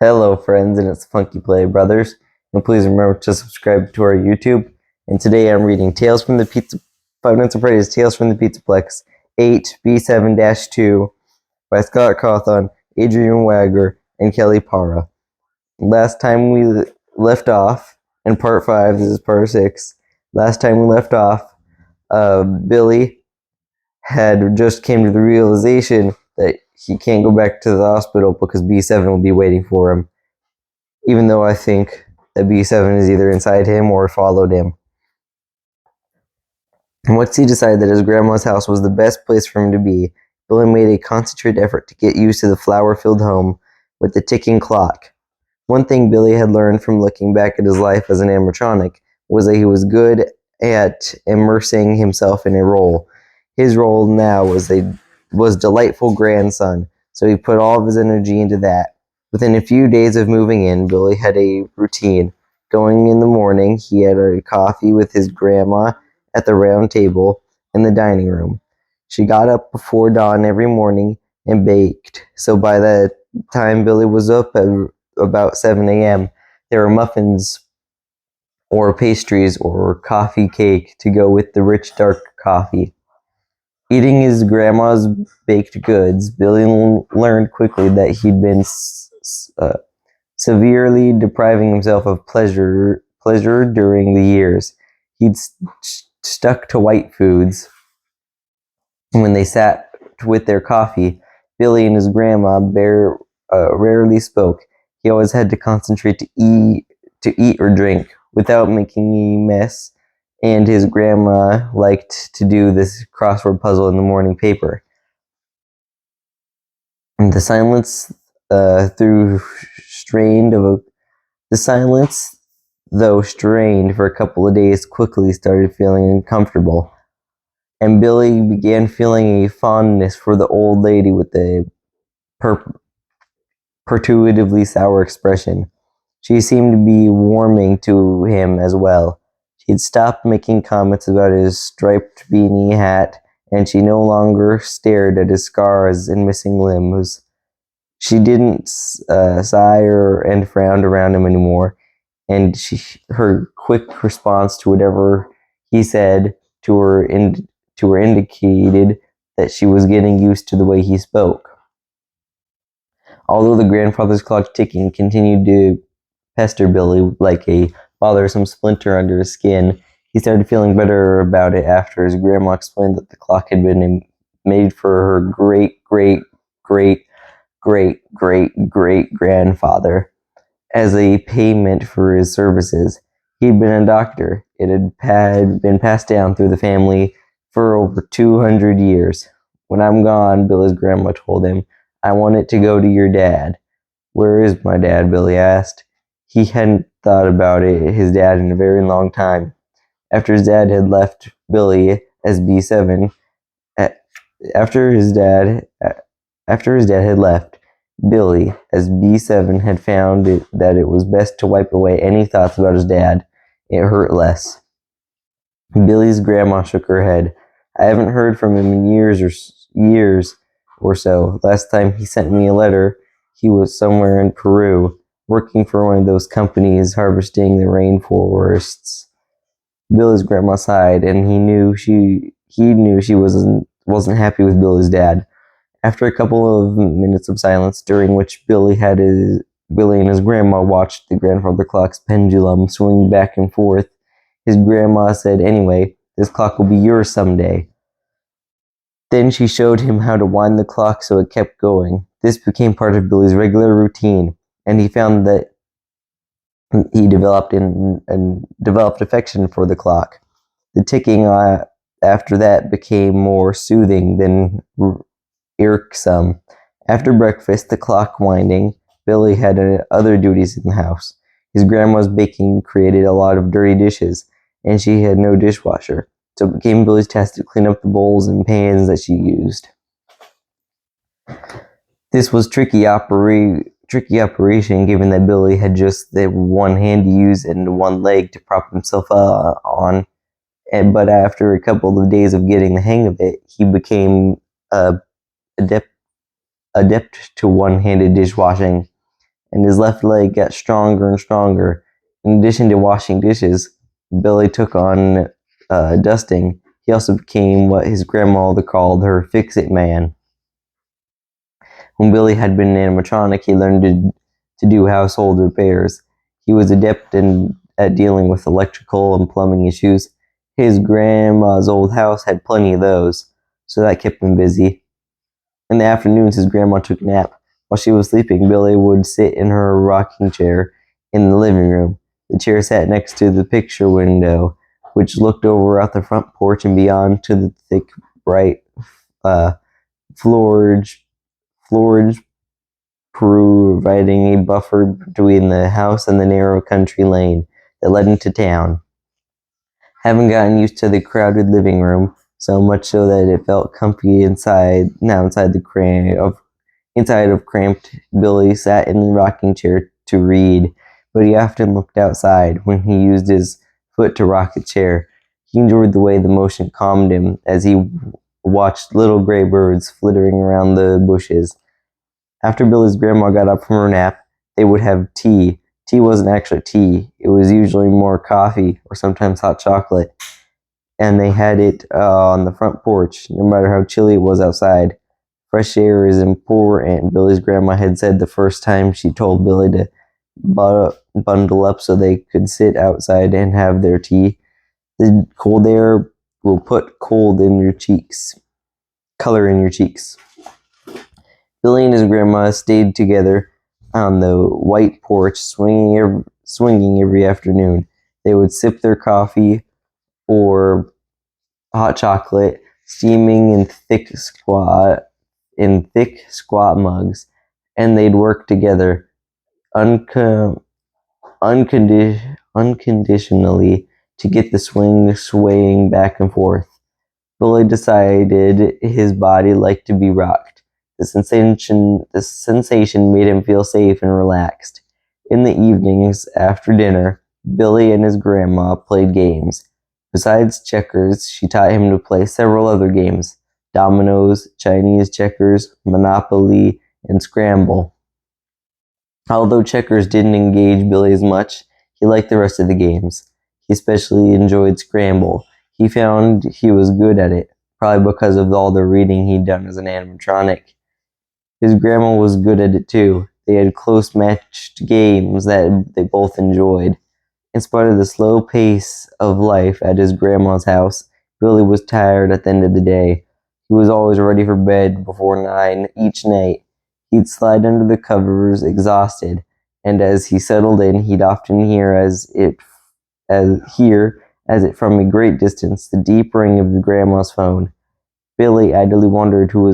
Hello friends, and it's Funky Play Brothers, and please remember to subscribe to our YouTube. And today I'm reading Five Nights at Freddy's Tales from the PIZZAPLEX 8 B7-2 by Scott CAWTHON, Adrian Wagger, and Kelly Para. Last time we left off, in part 5, this is part 6, last time we left off, Billy had just came to the realization that he can't go back to the hospital because B7 will be waiting for him. Even though I think that B7 is either inside him or followed him. And once he decided that his grandma's house was the best place for him to be, Billy made a concentrated effort to get used to the flower-filled home with the ticking clock. One thing Billy had learned from looking back at his life as an animatronic was that he was good at immersing himself in a role. His role now was delightful grandson, so he put all of his energy into that. Within a few days of moving in, Billy had a routine. Going in the morning, he had a coffee with his grandma at the round table in the dining room. She got up before dawn every morning and baked, so by the time Billy was up at about 7 a.m., there were muffins or pastries or coffee cake to go with the rich dark coffee. Eating his grandma's baked goods, Billy learned quickly that he'd been severely depriving himself of pleasure during the years. He'd stuck to white foods. When they sat with their coffee, Billy and his grandma rarely spoke. He always had to concentrate to eat or drink without making a mess. And his grandma liked to do this crossword puzzle in the morning paper. And the silence, though strained for a couple of days, quickly started feeling uncomfortable. And Billy began feeling a fondness for the old lady with the perturbedly sour expression. She seemed to be warming to him as well. She'd stopped making comments about his striped beanie hat, and she no longer stared at his scars and missing limbs. She didn't sigh and frown around him anymore, and her quick response to whatever he said to her indicated that she was getting used to the way he spoke. Although the grandfather's clock ticking continued to pester Billy like a bothersome splinter under his skin, he started feeling better about it after his grandma explained that the clock had been made for her great-great-great-great-great-grandfather as a payment for his services. He'd been a doctor. It had been passed down through the family for over 200 years. When I'm gone, Billy's grandma told him, I want it to go to your dad. Where is my dad? Billy asked. He hadn't thought about his dad in a very long time. After his dad had left Billy as B7, after his dad had left, Billy as B7 had found that it was best to wipe away any thoughts about his dad. It hurt less. Billy's grandma shook her head. I haven't heard from him in years or so. Last time he sent me a letter, he was somewhere in Peru, working for one of those companies harvesting the rainforests. Billy's grandma sighed, and he knew she wasn't happy with Billy's dad. After a couple of minutes of silence, during which Billy and his grandma watched the grandfather clock's pendulum swing back and forth, his grandma said, "Anyway, this clock will be yours someday." Then she showed him how to wind the clock so it kept going. This became part of Billy's regular routine, and he found that he developed affection for the clock. The ticking after that became more soothing than irksome. After breakfast, the clock winding, Billy had other duties in the house. His grandma's baking created a lot of dirty dishes, and she had no dishwasher, so it became Billy's task to clean up the bowls and pans that she used. This was tricky operation, given that Billy had just the one hand to use and one leg to prop himself on. But after a couple of days of getting the hang of it, he became adept to one-handed dishwashing, and his left leg got stronger and stronger. In addition to washing dishes, Billy took on dusting. He also became what his grandmother called her fix-it man. When Billy had been an animatronic, he learned to do household repairs. He was adept at dealing with electrical and plumbing issues. His grandma's old house had plenty of those, so that kept him busy. In the afternoons, his grandma took a nap. While she was sleeping, Billy would sit in her rocking chair in the living room. The chair sat next to the picture window, which looked over out the front porch and beyond to the thick, bright foliage, providing a buffer between the house and the narrow country lane that led into town. Having gotten used to the crowded living room, so much so that it felt comfy inside of cramped, Billy sat in the rocking chair to read, but he often looked outside when he used his foot to rock the chair. He enjoyed the way the motion calmed him as he watched little gray birds flittering around the bushes. After Billy's grandma got up from her nap, they would have tea. Tea wasn't actually tea. It was usually more coffee or sometimes hot chocolate. And they had it on the front porch, no matter how chilly it was outside. Fresh air is important, Billy's grandma had said the first time she told Billy to bundle up so they could sit outside and have their tea. The cold air will put color in your cheeks. Billy and his grandma stayed together on the white porch, swinging every afternoon. They would sip their coffee or hot chocolate, steaming in thick squat mugs, and they'd work together unconditionally to get the swing swaying back and forth. Billy decided his body liked to be rocked. The sensation made him feel safe and relaxed. In the evenings, after dinner, Billy and his grandma played games. Besides checkers, she taught him to play several other games: dominoes, Chinese checkers, Monopoly, and Scramble. Although checkers didn't engage Billy as much, he liked the rest of the games. He especially enjoyed Scramble. He found he was good at it, probably because of all the reading he'd done as an animatronic. His grandma was good at it too. They had close matched games that they both enjoyed. In spite of the slow pace of life at his grandma's house, Billy was tired at the end of the day. He was always ready for bed before 9 each night. He'd slide under the covers, exhausted, and as he settled in, he'd often hear as it from a great distance the deep ring of his grandma's phone. Billy idly wondered who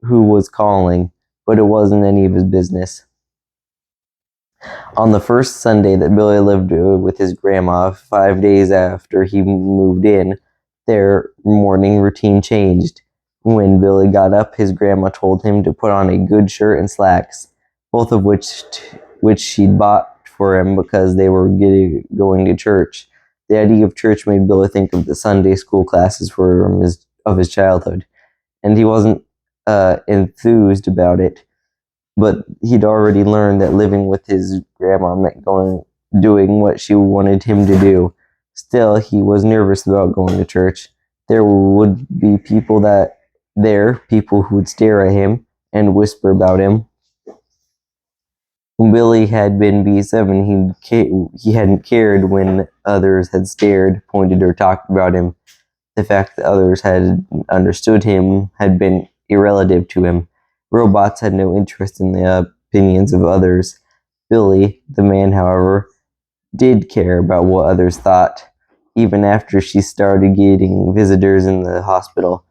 was calling, but it wasn't any of his business. On the first Sunday that Billy lived with his grandma, 5 days after he moved in, their morning routine changed. When Billy got up, his grandma told him to put on a good shirt and slacks, both of which she'd bought for him because they were going to church. The idea of church made Billy think of the Sunday school classes of his childhood, and he wasn't enthused about it. But he'd already learned that living with his grandma meant doing what she wanted him to do. Still, he was nervous about going to church. There would be people who would stare at him and whisper about him. When Billy had been B7, he hadn't cared when others had stared, pointed, or talked about him. The fact that others had understood him had been irrelevant to him. Robots had no interest in the opinions of others. Billy, the man, however, did care about what others thought. Even after she started getting visitors in the hospital,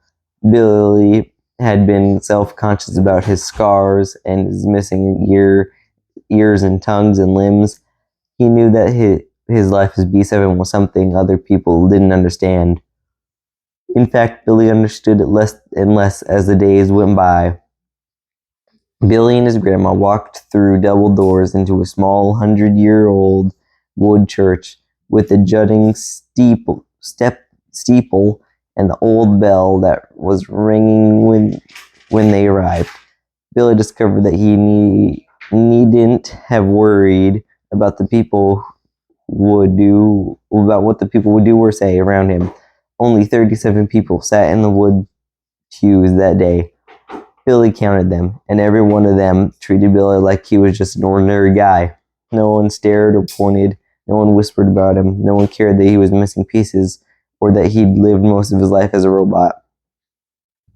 Billy had been self-conscious about his scars and his missing ears and tongues and limbs. He knew that his life as B7 was something other people didn't understand. In fact, Billy understood it less and less as the days went by. Billy and his grandma walked through double doors into a small 100-year-old wood church with a jutting steeple and the old bell that was ringing when they arrived. Billy discovered that needn't have worried about what the people would do or say around him. Only 37 people sat in the wood pews that day. Billy counted them, and every one of them treated Billy like he was just an ordinary guy. No one stared or pointed. No one whispered about him. No one cared that he was missing pieces or that he'd lived most of his life as a robot.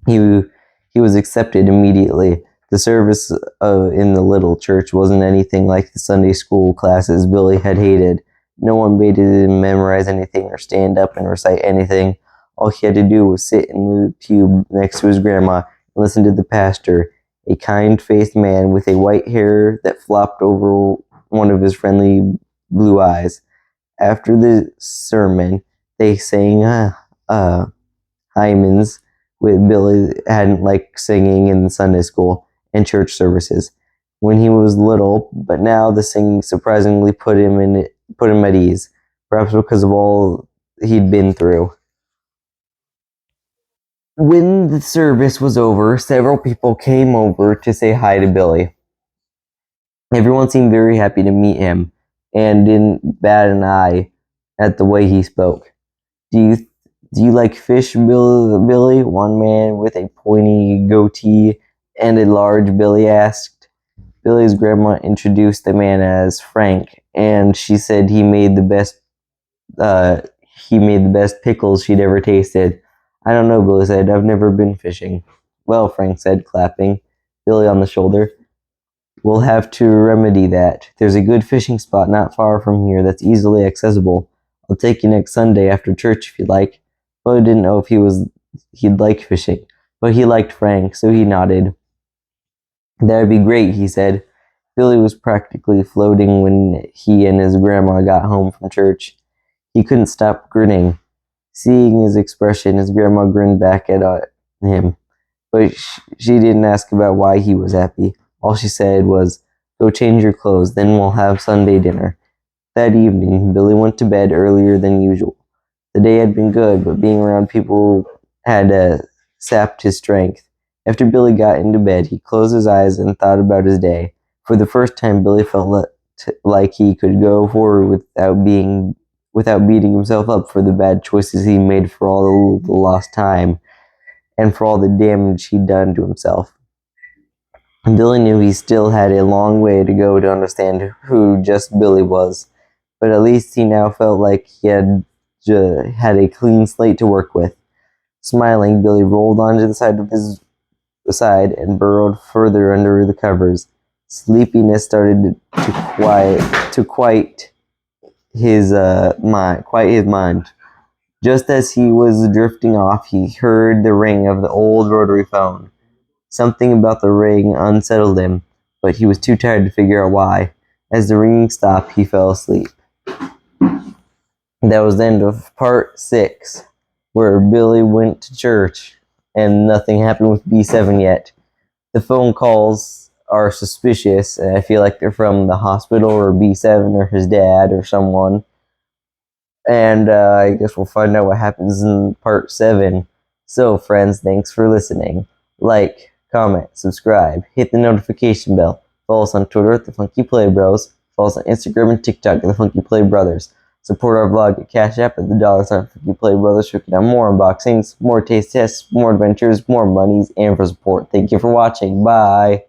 He was accepted immediately. The service in the little church wasn't anything like the Sunday school classes Billy had hated. No one made him memorize anything or stand up and recite anything. All he had to do was sit in the pew next to his grandma and listen to the pastor, a kind-faced man with a white hair that flopped over one of his friendly blue eyes. After the sermon, they sang hymns with Billy hadn't liked singing in Sunday school and church services when he was little, but now the singing surprisingly put him at ease, perhaps because of all he'd been through. When the service was over, several people came over to say hi to Billy. Everyone seemed very happy to meet him and didn't bat an eye at the way he spoke. Do you like fish, Billy? One man with a pointy goatee and a large belly asked. Billy's grandma introduced the man as Frank, and she said he made the best pickles she'd ever tasted. I don't know, Billy said. I've never been fishing. Well, Frank said, clapping Billy on the shoulder. We'll have to remedy that. There's a good fishing spot not far from here that's easily accessible. I'll take you next Sunday after church if you'd like. Billy didn't know if he'd like fishing, but he liked Frank, so he nodded. That'd be great, he said. Billy was practically floating when he and his grandma got home from church. He couldn't stop grinning. Seeing his expression, his grandma grinned back at him, but she didn't ask about why he was happy. All she said was, "Go change your clothes, then we'll have Sunday dinner." That evening, Billy went to bed earlier than usual. The day had been good, but being around people had sapped his strength. After Billy got into bed, he closed his eyes and thought about his day. For the first time, Billy felt like he could go forward without beating himself up for the bad choices he made, for all the lost time, and for all the damage he'd done to himself. Billy knew he still had a long way to go to understand who just Billy was, but at least he now felt like he had a clean slate to work with. Smiling, Billy rolled onto the side and burrowed further under the covers. Sleepiness started to quiet his mind. Just as he was drifting off, he heard the ring of the old rotary phone. Something about the ring unsettled him, but he was too tired to figure out why. As the ringing stopped, he fell asleep. That was the end of part 6, where Billy went to church, and nothing happened with B7 yet. The phone calls are suspicious, and I feel like they're from the hospital or B7 or his dad or someone. And I guess we'll find out what happens in part 7. So, friends, thanks for listening. Like, comment, subscribe, hit the notification bell. Follow us on Twitter at the Funky Play Bros. Follow us on Instagram and TikTok at the Funky Play Brothers. Support our vlog at cashapp at the $sign Funky Play Brothers. We can have more unboxings, more taste tests, more adventures, more monies, and for support. Thank you for watching. Bye.